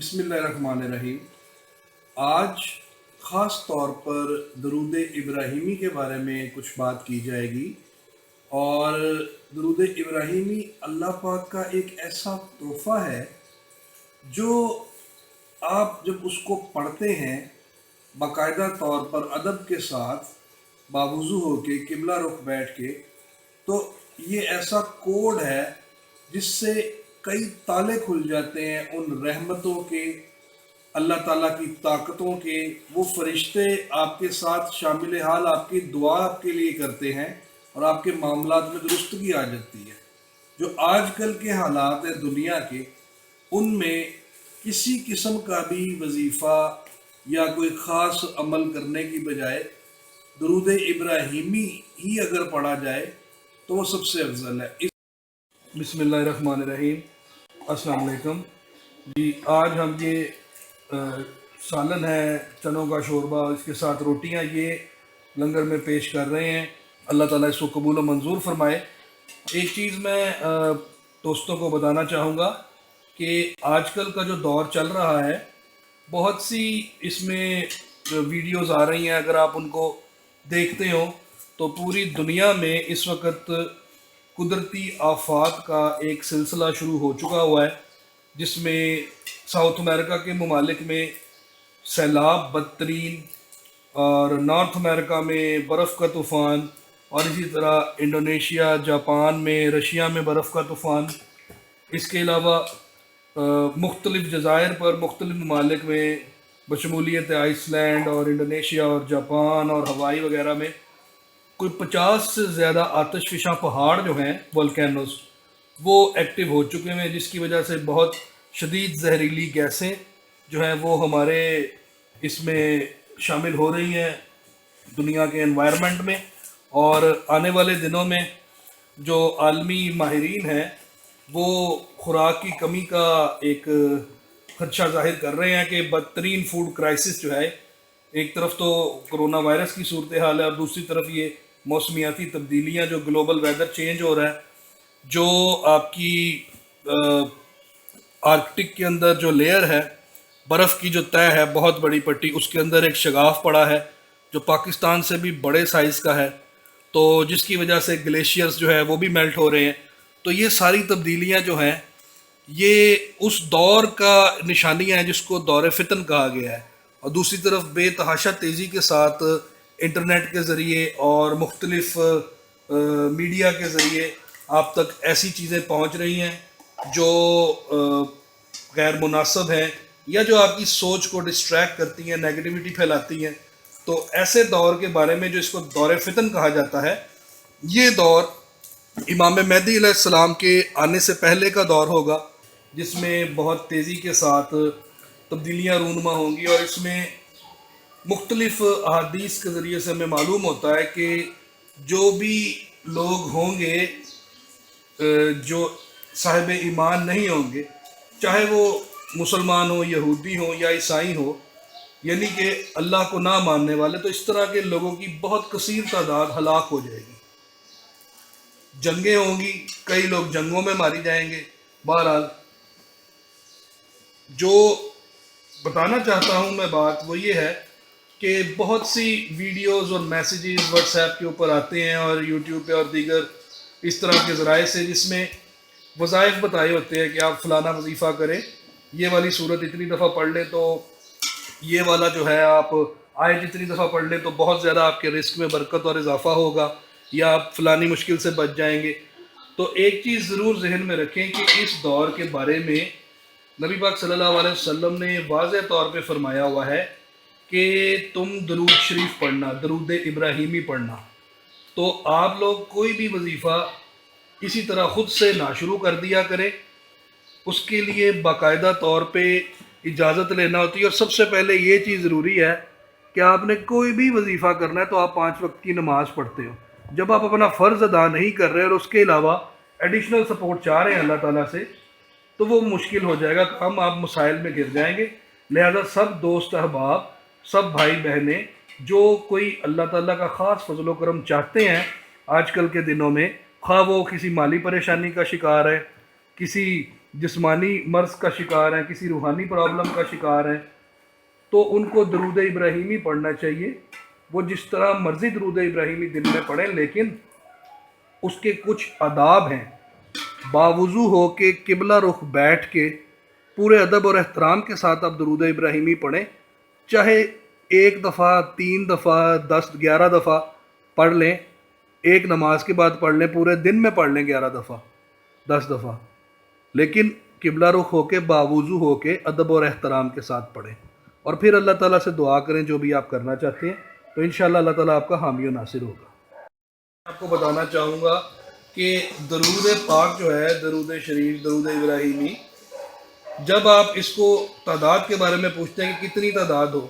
بسم اللہ الرحمن الرحیم۔ آج خاص طور پر درود ابراہیمی کے بارے میں کچھ بات کی جائے گی، اور درود ابراہیمی اللہ پاک کا ایک ایسا تحفہ ہے جو آپ جب اس کو پڑھتے ہیں باقاعدہ طور پر ادب کے ساتھ باوضو ہو کے قبلہ رخ بیٹھ کے، تو یہ ایسا کوڈ ہے جس سے کئی تالے کھل جاتے ہیں ان رحمتوں کے، اللہ تعالیٰ کی طاقتوں کے۔ وہ فرشتے آپ کے ساتھ شامل حال آپ کی دعا آپ کے لیے کرتے ہیں اور آپ کے معاملات میں درستگی آ جاتی ہے۔ جو آج کل کے حالات ہیں دنیا کے، ان میں کسی قسم کا بھی وظیفہ یا کوئی خاص عمل کرنے کی بجائے درود ابراہیمی ہی اگر پڑھا جائے تو وہ سب سے افضل ہے۔ بسم اللہ الرحمن الرحیم۔ السلام علیکم جی۔ آج ہم یہ سالن ہے، چنوں کا شوربہ، اس کے ساتھ روٹیاں، یہ لنگر میں پیش کر رہے ہیں۔ اللہ تعالیٰ اس کو قبول و منظور فرمائے۔ ایک چیز میں دوستوں کو بتانا چاہوں گا کہ آج کل کا جو دور چل رہا ہے، بہت سی اس میں ویڈیوز آ رہی ہیں، اگر آپ ان کو دیکھتے ہو تو پوری دنیا میں اس وقت قدرتی آفات کا ایک سلسلہ شروع ہو چکا ہوا ہے، جس میں ساؤتھ امریکہ کے ممالک میں سیلاب بدترین، اور نارتھ امریکہ میں برف کا طوفان، اور اسی طرح انڈونیشیا، جاپان میں، رشیا میں برف کا طوفان۔ اس کے علاوہ مختلف جزائر پر مختلف ممالک میں بشمولیت آئس لینڈ اور انڈونیشیا اور جاپان اور ہوائی وغیرہ میں کوئی 50 سے زیادہ آتش فشاں پہاڑ جو ہیں والکینوز، وہ ایکٹیو ہو چکے ہیں، جس کی وجہ سے بہت شدید زہریلی گیسیں جو ہیں وہ ہمارے اس میں شامل ہو رہی ہیں دنیا کے انوائرمنٹ میں۔ اور آنے والے دنوں میں جو عالمی ماہرین ہیں وہ خوراک کی کمی کا ایک خدشہ ظاہر کر رہے ہیں کہ بدترین فوڈ کرائسس جو ہے، ایک طرف تو کرونا وائرس کی صورتحال ہے اور دوسری طرف یہ موسمیاتی تبدیلیاں، جو گلوبل ویدر چینج ہو رہا ہے، جو آپ کی آرکٹک کے اندر جو لیئر ہے، برف کی جو طے ہے بہت بڑی پٹی، اس کے اندر ایک شگاف پڑا ہے جو پاکستان سے بھی بڑے سائز کا ہے، تو جس کی وجہ سے گلیشیئرز جو ہے وہ بھی میلٹ ہو رہے ہیں۔ تو یہ ساری تبدیلیاں جو ہیں یہ اس دور کا نشانیاں ہیں جس کو دور فتن کہا گیا ہے، اور دوسری طرف بے تحاشا تیزی کے ساتھ انٹرنیٹ کے ذریعے اور مختلف میڈیا کے ذریعے آپ تک ایسی چیزیں پہنچ رہی ہیں جو غیر مناسب ہیں، یا جو آپ کی سوچ کو ڈسٹریکٹ کرتی ہیں، نیگیٹیوٹی پھیلاتی ہیں۔ تو ایسے دور کے بارے میں جو اس کو دور فتن کہا جاتا ہے، یہ دور امام مہدی علیہ السلام کے آنے سے پہلے کا دور ہوگا، جس میں بہت تیزی کے ساتھ تبدیلیاں رونما ہوں گی، اور اس میں مختلف احادیث کے ذریعے سے ہمیں معلوم ہوتا ہے کہ جو بھی لوگ ہوں گے جو صاحب ایمان نہیں ہوں گے، چاہے وہ مسلمان ہوں، یہودی ہوں یا عیسائی ہوں، یعنی کہ اللہ کو نہ ماننے والے، تو اس طرح کے لوگوں کی بہت کثیر تعداد ہلاک ہو جائے گی۔ جنگیں ہوں گی، کئی لوگ جنگوں میں ماری جائیں گے۔ بہرحال جو بتانا چاہتا ہوں میں بات وہ یہ ہے کہ بہت سی ویڈیوز اور میسیجز واٹس ایپ کے اوپر آتے ہیں اور یوٹیوب پہ اور دیگر اس طرح کے ذرائع سے، جس میں وظائف بتائے ہوتے ہیں کہ آپ فلانا وظیفہ کریں، یہ والی صورت اتنی دفعہ پڑھ لیں تو یہ والا جو ہے آپ آیت اتنی دفعہ پڑھ لیں تو بہت زیادہ آپ کے رزق میں برکت اور اضافہ ہوگا، یا آپ فلانی مشکل سے بچ جائیں گے۔ تو ایک چیز ضرور ذہن میں رکھیں کہ اس دور کے بارے میں نبی پاک صلی اللہ علیہ وسلم نے واضح طور پہ فرمایا ہوا ہے کہ تم درود شریف پڑھنا، درود ابراہیمی پڑھنا۔ تو آپ لوگ کوئی بھی وظیفہ اسی طرح خود سے نہ شروع کر دیا کریں، اس کے لیے باقاعدہ طور پہ اجازت لینا ہوتی ہے، اور سب سے پہلے یہ چیز ضروری ہے کہ آپ نے کوئی بھی وظیفہ کرنا ہے تو آپ 5 وقت کی نماز پڑھتے ہو۔ جب آپ اپنا فرض ادا نہیں کر رہے اور اس کے علاوہ ایڈیشنل سپورٹ چاہ رہے ہیں اللہ تعالیٰ سے، تو وہ مشکل ہو جائے گا، ہم آپ مسائل میں گر جائیں گے۔ لہذا سب دوست احباب، سب بھائی بہنیں جو کوئی اللہ تعالیٰ کا خاص فضل و کرم چاہتے ہیں آج کل کے دنوں میں، خواہ وہ کسی مالی پریشانی کا شکار ہے، کسی جسمانی مرض کا شکار ہیں، کسی روحانی پرابلم کا شکار ہیں، تو ان کو درود ابراہیمی پڑھنا چاہیے۔ وہ جس طرح مرضی درود ابراہیمی دن میں پڑھیں، لیکن اس کے کچھ آداب ہیں۔ باوضو ہو کے قبلہ رخ بیٹھ کے پورے ادب اور احترام کے ساتھ آپ درود ابراہیمی پڑھیں، چاہے ایک دفعہ، 3 دفعہ، 10 11 دفعہ پڑھ لیں، ایک نماز کے بعد پڑھ لیں، پورے دن میں پڑھ لیں 11 دفعہ، 10 دفعہ، لیکن قبلہ رخ ہو کے باوضو ہو کے ادب اور احترام کے ساتھ پڑھیں، اور پھر اللہ تعالیٰ سے دعا کریں جو بھی آپ کرنا چاہتے ہیں، تو انشاءاللہ اللہ تعالیٰ آپ کا حامی و ناصر ہوگا۔ آپ کو بتانا چاہوں گا کہ درود پاک جو ہے، درود شریف، درود ابراہیمی، جب آپ اس کو تعداد کے بارے میں پوچھتے ہیں کہ کتنی تعداد ہو،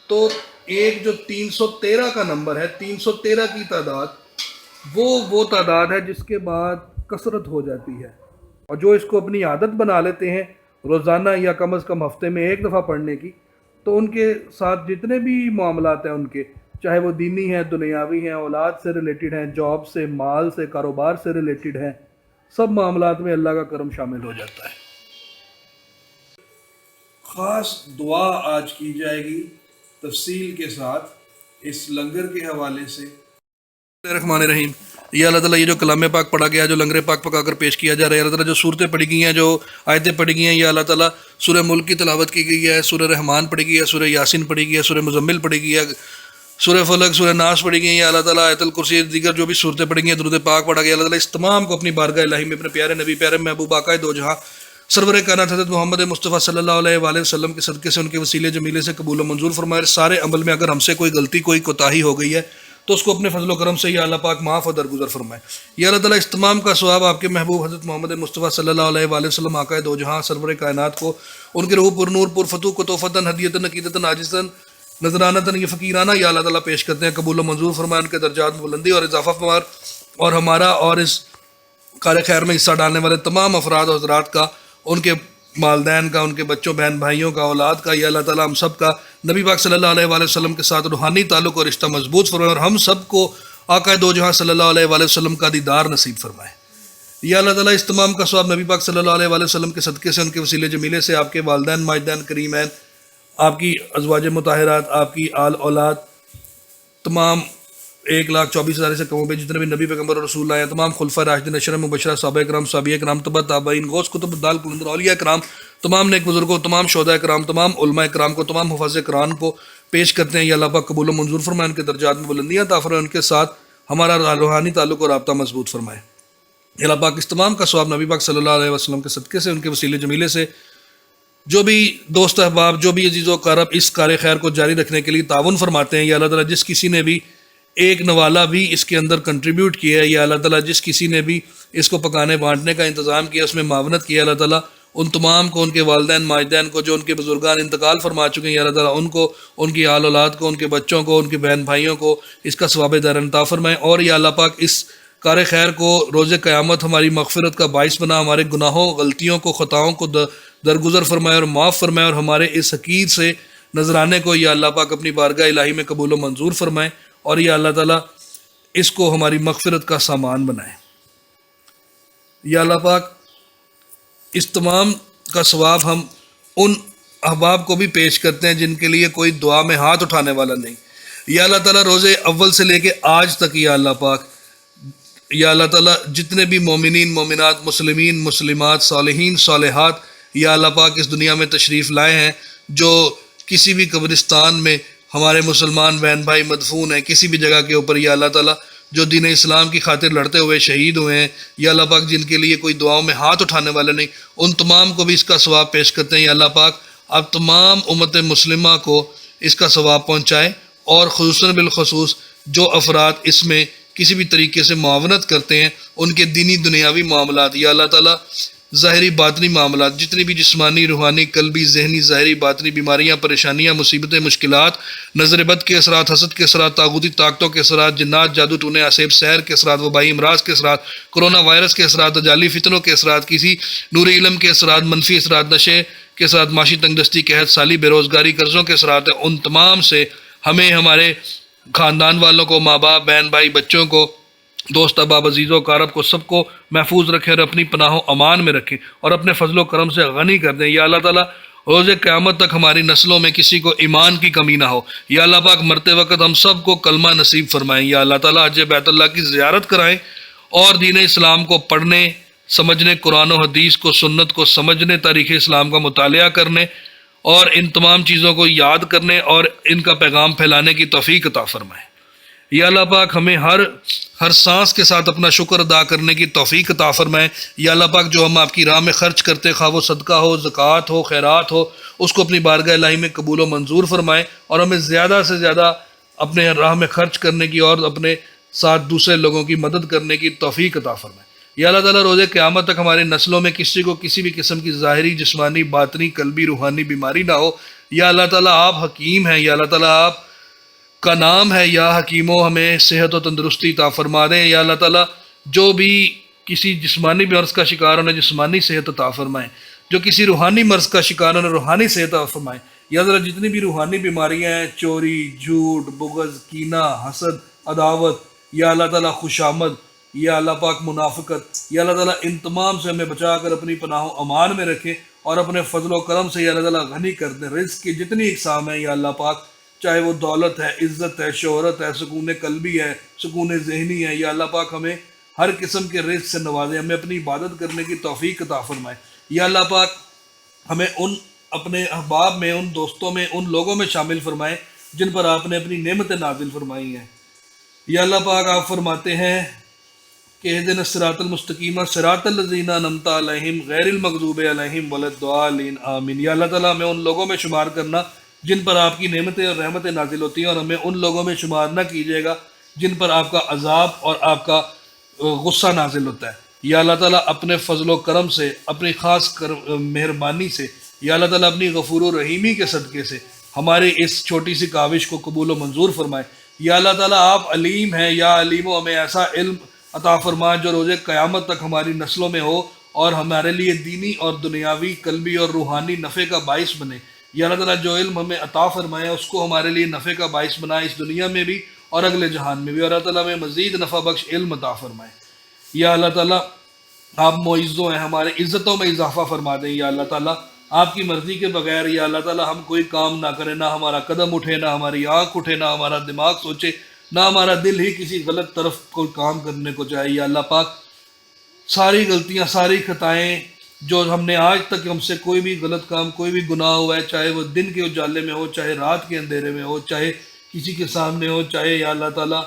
تو ایک جو 313 کا نمبر ہے، 313 کی تعداد، وہ تعداد ہے جس کے بعد کثرت ہو جاتی ہے، اور جو اس کو اپنی عادت بنا لیتے ہیں روزانہ یا کم از کم ہفتے میں ایک دفعہ پڑھنے کی، تو ان کے ساتھ جتنے بھی معاملات ہیں ان کے، چاہے وہ دینی ہیں، دنیاوی ہیں، اولاد سے ریلیٹڈ ہیں، جاب سے، مال سے، کاروبار سے ریلیٹڈ ہیں، سب معاملات میں اللہ کا کرم شامل ہو جاتا ہے۔ خاص دعا آج کی جائے گی تفصیل کے ساتھ اس لنگر کے حوالے سے۔ الرحمن الرحیم۔ یا اللہ تعالیٰ یہ جو کلام پاک پڑھا گیا، جو لنگر پاک پکا کر پیش کیا جا رہا ہے، اللہ تعالیٰ جو صورتیں پڑھی گئی ہیں، جو آیتیں پڑھی گئی ہیں، یا اللہ تعالیٰ سورہ ملک کی تلاوت کی گئی ہے، سورہ رحمان پڑھی گئی ہے، سورہ یاسین پڑھی گئی ہے، سورہ مزمل پڑھی گئی ہے، سورہ فلق، سورہ ناس پڑھی گئی ہیں، یا اللہ تعالیٰ آیت الکرسی، دیگر جو بھی صورتیں پڑھی گئی ہیں، درود پاک پڑھا گیا، اللہ تعالیٰ اس تمام کو اپنی بارگاہ الہی میں اپنے پیارے نبی، پیارے محبوب آقائے دو جہاں سرور کائنات حضرت محمد مصطفیٰ صلی اللہ علیہ وآلہ وسلم کے صدقے سے، ان کے وسیلے جمیلے سے قبول و منظور فرمائے۔ سارے عمل میں اگر ہم سے کوئی غلطی، کوئی کوتاہی ہو گئی ہے تو اس کو اپنے فضل و کرم سے یا اللہ پاک معاف و درگزر فرمائے۔ یا اللہ تعالیٰ اس تمام کا ثواب آپ کے محبوب حضرت محمد مصطفیٰ صلی اللہ علیہ وآلہ وسلم آقائے دو جہاں سرور کائنات کو، ان کے روح پر نور پر فتوح کو توفتاً ہدیتاً عقیدتاً عاجزاً نذرانتاً یہ فقیرانہ یا اللہ تعالیٰ پیش کرتے ہیں، قبول و منظور فرمائے، ان کے درجات میں بلندی اور اضافہ فرمائے، اور ہمارا اور اس کار خیر میں حصہ ڈالنے والے تمام افراد و حضرات کا، ان کے والدین کا، ان کے بچوں بہن بھائیوں کا، اولاد کا، یا اللہ تعالیٰ ہم سب کا نبی پاک صلی اللہ علیہ وآلہ وسلم کے ساتھ روحانی تعلق اور رشتہ مضبوط فرمائے، اور ہم سب کو آقا دو جہاں صلی اللہ علیہ وآلہ وسلم کا دیدار نصیب فرمائے۔ یا اللہ تعالیٰ اس تمام کا ثواب نبی پاک صلی اللہ علیہ وآلہ وسلم کے صدقے سے، ان کے وسیلے جمیلے سے، آپ کے والدین ماجدین کریمین، آپ کی ازواج مطہرات، آپ کی آل اولاد، تمام 1,24,000 سے کم و بیش جتنے بھی نبی پیغمبر اور رسول آئے ہیں، تمام خلفۂ راشدین اشرہ مبشرہ، صحابہ کرام، صحابہ کرام، تبع تابعین، غوث کتب دال قلندر اولیاء کرام، تمام نیک بزرگوں، تمام شہداء کرام، تمام علماء کرام کو، تمام حفاظ قرآن کو پیش کرتے ہیں۔ یا اللہ پاک قبول و منظور فرمائے، ان کے درجات میں بلندیاں عطا فرمائے، ان کے ساتھ ہمارا روحانی تعلق اور رابطہ مضبوط فرمائے۔ یا اللہ پاک اس تمام کا ثواب نبی پاک صلی اللہ علیہ وسلم کے صدقے سے، ان کے وسیلے جمیلے سے، جو بھی دوست احباب، جو بھی عزیز و اقارب اس کار خیر کو جاری رکھنے کے لیے تعاون فرماتے ہیں، یا اللہ تعالیٰ جس کسی نے بھی ایک نوالا بھی اس کے اندر کنٹریبیوٹ کیا ہے، یا اللہ تعالیٰ جس کسی نے بھی اس کو پکانے بانٹنے کا انتظام کیا، اس میں معاونت کیا، اللہ تعالیٰ ان تمام کو، ان کے والدین ماجدین کو، جو ان کے بزرگان انتقال فرما چکے ہیں، یا اللہ تعالیٰ ان کو، ان کی آل اولاد کو، ان کے بچوں کو، ان کے بہن بھائیوں کو اس کا ثواب دارین عطا فرمائے، اور یا اللہ پاک اس کار خیر کو روز قیامت ہماری مغفرت کا باعث بنا، ہمارے گناہوں، غلطیوں کو، خطاؤں کو درگزر فرمائے اور معاف فرمائے، اور ہمارے اس حقیر سے نذرانے کو یا اللہ پاک اپنی بارگاہ الہی میں قبول و منظور فرمائے، اور یا اللہ تعالیٰ اس کو ہماری مغفرت کا سامان بنائے۔ یا اللہ پاک اس تمام کا ثواب ہم ان احباب کو بھی پیش کرتے ہیں جن کے لیے کوئی دعا میں ہاتھ اٹھانے والا نہیں۔ یا اللہ تعالیٰ روزے اول سے لے کے آج تک یا اللہ پاک، یا اللہ تعالیٰ جتنے بھی مومنین، مومنات، مسلمین، مسلمات، صالحین، صالحات یا اللہ پاک اس دنیا میں تشریف لائے ہیں، جو کسی بھی قبرستان میں ہمارے مسلمان بہن بھائی مدفون ہیں، کسی بھی جگہ کے اوپر، یا اللہ تعالیٰ جو دین اسلام کی خاطر لڑتے ہوئے شہید ہوئے ہیں، یا اللہ پاک جن کے لیے کوئی دعاؤں میں ہاتھ اٹھانے والے نہیں، ان تمام کو بھی اس کا ثواب پیش کرتے ہیں۔ یا اللہ پاک آپ تمام امت مسلمہ کو اس کا ثواب پہنچائے، اور خصوصاً بالخصوص جو افراد اس میں کسی بھی طریقے سے معاونت کرتے ہیں، ان کے دینی دنیاوی معاملات، یا اللہ تعالیٰ ظاہری باطنی معاملات، جتنی بھی جسمانی، روحانی، قلبی، ذہنی، ظاہری باطنی بیماریاں، پریشانیاں، مصیبتیں، مشکلات، نظر بد کے اثرات، حسد کے اثرات، طاغوتی طاقتوں کے اثرات، جنات، جادو ٹونے، اسیب سحر کے اثرات، وبائی امراض کے اثرات، کرونا وائرس کے اثرات، تجالی فتنوں کے اثرات، کسی نور علم کے اثرات، منفی اثرات، نشے کے اثرات، معاشی تنگ دستی، قحط سالی، بے روزگاری، قرضوں کے اثرات ہیں، ان تمام سے ہمیں، ہمارے خاندان والوں کو، ماں باپ، بہن بھائی، بچوں کو، دوست احباب عزیز و اقارب کو سب کو محفوظ رکھے اور اپنی پناہ و امان میں رکھے اور اپنے فضل و کرم سے غنی کر دیں۔ یا اللہ تعالیٰ روز قیامت تک ہماری نسلوں میں کسی کو ایمان کی کمی نہ ہو۔ یا اللہ پاک مرتے وقت ہم سب کو کلمہ نصیب فرمائیں۔ یا اللہ تعالیٰ حج بیت اللہ کی زیارت کرائیں اور دین اسلام کو پڑھنے سمجھنے، قرآن و حدیث کو، سنت کو سمجھنے، تاریخ اسلام کا مطالعہ کرنے اور ان تمام چیزوں کو یاد کرنے اور ان کا پیغام پھیلانے کی توفیق عطا فرمائیں۔ یا اللہ پاک ہمیں ہر سانس کے ساتھ اپنا شکر ادا کرنے کی توفیق عطا فرمائیں۔ یا اللہ پاک جو ہم آپ کی راہ میں خرچ کرتے، خواہ وہ صدقہ ہو، زکوٰۃ ہو، خیرات ہو، اس کو اپنی بارگاہ الہی میں قبول و منظور فرمائیں اور ہمیں زیادہ سے زیادہ اپنے راہ میں خرچ کرنے کی اور اپنے ساتھ دوسرے لوگوں کی مدد کرنے کی توفیق عطا فرمائیں۔ یا اللہ تعالیٰ روز قیامت تک ہماری نسلوں میں کسی کو کسی بھی قسم کی ظاہری، جسمانی، باطنی، قلبی، روحانی بیماری نہ ہو۔ یا اللہ تعالیٰ آپ حکیم ہیں۔ یا اللہ تعالیٰ آپ کا نام ہے یا حکیموں، ہمیں صحت و تندرستی عطا فرما دیں۔ یا اللہ تعالیٰ جو بھی کسی جسمانی مرض کا شکار ہونے جسمانی صحت عطا فرمائیں، جو کسی روحانی مرض کا شکار ہونے روحانی صحت عطا فرمائیں۔ یا اللہ جتنی بھی روحانی بیماریاں ہیں، چوری، جھوٹ، بغض، کینہ، حسد، عداوت، یا اللہ تعالیٰ خوشامد، یا اللہ پاک منافقت، یا اللہ تعالیٰ ان تمام سے ہمیں بچا کر اپنی پناہ و امان میں رکھے اور اپنے فضل و کرم سے یا اللہ تعالیٰ غنی کر دیں۔ رزق کی جتنی اقسام ہیں یا اللہ پاک، چاہے وہ دولت ہے، عزت ہے، شہرت ہے، سکون قلبی ہے، سکون ذہنی ہے، یا اللہ پاک ہمیں ہر قسم کے رزق سے نوازے، ہمیں اپنی عبادت کرنے کی توفیق عطا فرمائے۔ یا اللہ پاک ہمیں ان اپنے احباب میں، ان دوستوں میں، ان لوگوں میں شامل فرمائے جن پر آپ نے اپنی نعمتیں نازل فرمائی ہیں۔ یا اللہ پاک آپ فرماتے ہیں کہ اہدنا الصراط المستقیم صراط الذین انعمت علیہم غیر المغضوب علیہم ولا الضالین آمین۔ یا اللہ تعالیٰ ہمیں ان لوگوں میں شمار کرنا جن پر آپ کی نعمتیں اور رحمتیں نازل ہوتی ہیں، اور ہمیں ان لوگوں میں شمار نہ کیجیے گا جن پر آپ کا عذاب اور آپ کا غصہ نازل ہوتا ہے۔ یا اللہ تعالیٰ اپنے فضل و کرم سے، اپنی خاص مہربانی سے، یا اللہ تعالیٰ اپنی غفور و رحیمی کے صدقے سے ہماری اس چھوٹی سی کاوش کو قبول و منظور فرمائے۔ یا اللہ تعالیٰ آپ علیم ہیں، یا علیم و ہمیں ایسا علم عطا فرمائے جو روز قیامت تک ہماری نسلوں میں ہو اور ہمارے لیے دینی اور دنیاوی، قلبی اور روحانی نفع کا باعث بنے۔ یا اللہ تعالیٰ جو علم ہمیں عطا فرمائے اس کو ہمارے لیے نفع کا باعث بنائے، اس دنیا میں بھی اور اگلے جہان میں بھی، اور اللہ تعالیٰ ہمیں مزید نفع بخش علم عطا فرمائے۔ یا اللہ تعالیٰ آپ معزوں ہیں، ہمارے عزتوں میں اضافہ فرما دیں۔ یا اللہ تعالیٰ آپ کی مرضی کے بغیر یا اللہ تعالیٰ ہم کوئی کام نہ کریں، نہ ہمارا قدم اٹھے، نہ ہماری آنکھ اٹھے، نہ ہمارا دماغ سوچے، نہ ہمارا دل ہی کسی غلط طرف کوئی کام کرنے کو چاہے۔ یا اللہ پاک ساری غلطیاں، ساری خطائیں جو ہم نے آج تک ہم سے کوئی بھی غلط کام، کوئی بھی گناہ ہوا ہے، چاہے وہ دن کے اجالے میں ہو، چاہے رات کے اندھیرے میں ہو، چاہے کسی کے سامنے ہو، چاہے یا اللہ تعالیٰ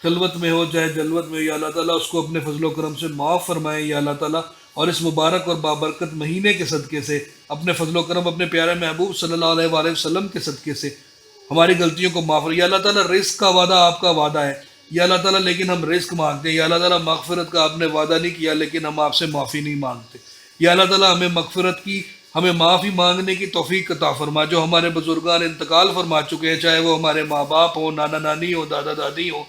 خلوت میں ہو، چاہے جلوت میں ہو، یا اللہ تعالیٰ اس کو اپنے فضل و کرم سے معاف فرمائے۔ یا اللہ تعالیٰ اور اس مبارک اور بابرکت مہینے کے صدقے سے اپنے فضل و کرم، اپنے پیارے محبوب صلی اللہ علیہ وآلہ وسلم کے صدقے سے ہماری غلطیوں کو معاف فرمائے۔ یا اللہ تعالیٰ رزق کا وعدہ آپ کا وعدہ ہے یا اللہ تعالیٰ، لیکن ہم رزق مانگتے ہیں۔ یا اللہ تعالیٰ مغفرت کا آپ نے وعدہ نہیں کیا، لیکن ہم آپ سے معافی نہیں مانگتے۔ یا اللہ تعالیٰ ہمیں مغفرت کی، ہمیں معافی مانگنے کی توفیق عطا فرما۔ جو ہمارے بزرگان انتقال فرما چکے ہیں، چاہے وہ ہمارے ماں باپ ہوں، نانا نانی ہو، دادا دادی ہوں،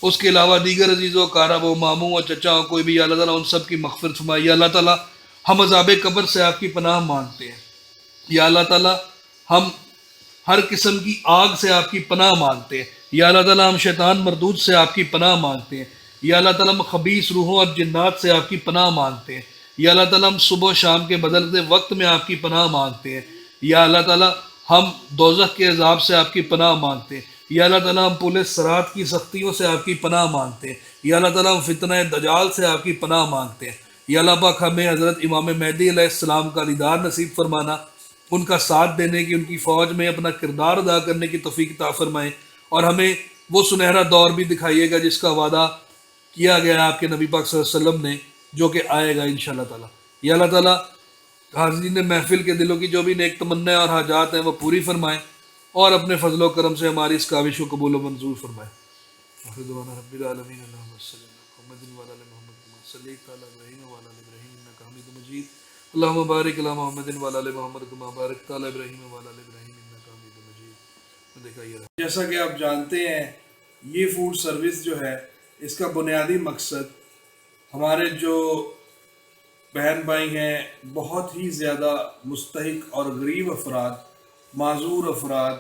اس کے علاوہ دیگر عزیز و اقارب ہو، ماموں اور چچا ہو، کوئی بھی، یا اللہ تعالیٰ ان سب کی مغفرت فرمائے۔ یا اللہ تعالیٰ ہم عذاب قبر سے آپ کی پناہ مانگتے ہیں۔ یا اللہ تعالیٰ ہم ہر قسم کی آگ سے آپ کی پناہ مانگتے ہیں۔ یا اللہ تعالیٰ ہم شیطان مردود سے آپ کی پناہ مانگتے ہیں۔ یا اللہ تعالیٰ ہم خبیث روحوں اور جنات سے آپ کی پناہ مانگتے ہیں۔ یا اللہ تعالیٰ ہم صبح و شام کے بدلتے وقت میں آپ کی پناہ مانگتے ہیں۔ یا اللہ تعالیٰ ہم دوزخ کے عذاب سے آپ کی پناہ مانگتے ہیں۔ یا اللہ تعالیٰ ہم پل صراط کی سختیوں سے آپ کی پناہ مانگتے ہیں۔ یا اللہ تعالیٰ ہم فتنہ دجال سے آپ کی پناہ مانگتے ہیں۔ یا اللہ پاک ہمیں حضرت امام مہدی علیہ السلام کا دیدار نصیب فرمانا، ان کا ساتھ دینے کی، ان کی فوج میں اپنا کردار ادا کرنے کی توفیق عطا فرمائیں، اور ہمیں وہ سنہرا دور بھی دکھائیے گا جس کا وعدہ کیا گیا آپ کے نبی پاک صلی اللہ علیہ وسلم نے، جو کہ آئے گا انشاءاللہ تعالیٰ۔ یا اللہ تعالیٰ حاضرین محفل کے دلوں کی جو بھی نیک تمنا اور حاجات ہیں وہ پوری فرمائیں، اور اپنے فضل و کرم سے ہماری اس کاوش کو قبول و منظور فرمائیں۔ رب العالمین اللہم صلی علی محمد وعلی آل محمد کما صلیت علی ابراہیم وعلی آل ابراہیم انک حمید مجید، اللہم بارک علی محمد وعلی آل محمد کما بارکت علی ابراہیم وعلی آل ابراہیم انک حمید مجید۔ جیسا کہ آپ جانتے ہیں، یہ فوڈ سروس جو ہے اس کا بنیادی مقصد ہمارے جو بہن بھائی ہیں، بہت ہی زیادہ مستحق اور غریب افراد، معذور افراد،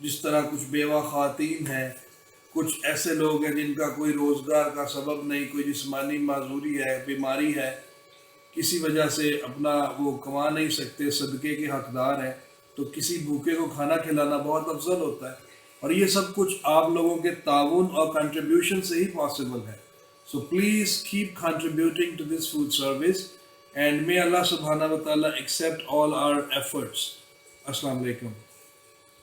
جس طرح کچھ بیوہ خواتین ہیں، کچھ ایسے لوگ ہیں جن کا کوئی روزگار کا سبب نہیں، کوئی جسمانی معذوری ہے، بیماری ہے، کسی وجہ سے اپنا وہ کما نہیں سکتے، صدقے کے حقدار ہیں، تو کسی بھوکے کو کھانا کھلانا بہت افضل ہوتا ہے، اور یہ سب کچھ آپ لوگوں کے تعاون اور کنٹریبیوشن سے ہی پاسبل ہے. So please keep contributing to this food service and may Allah subhanahu wa ta'ala accept all our efforts. السلام علیکم.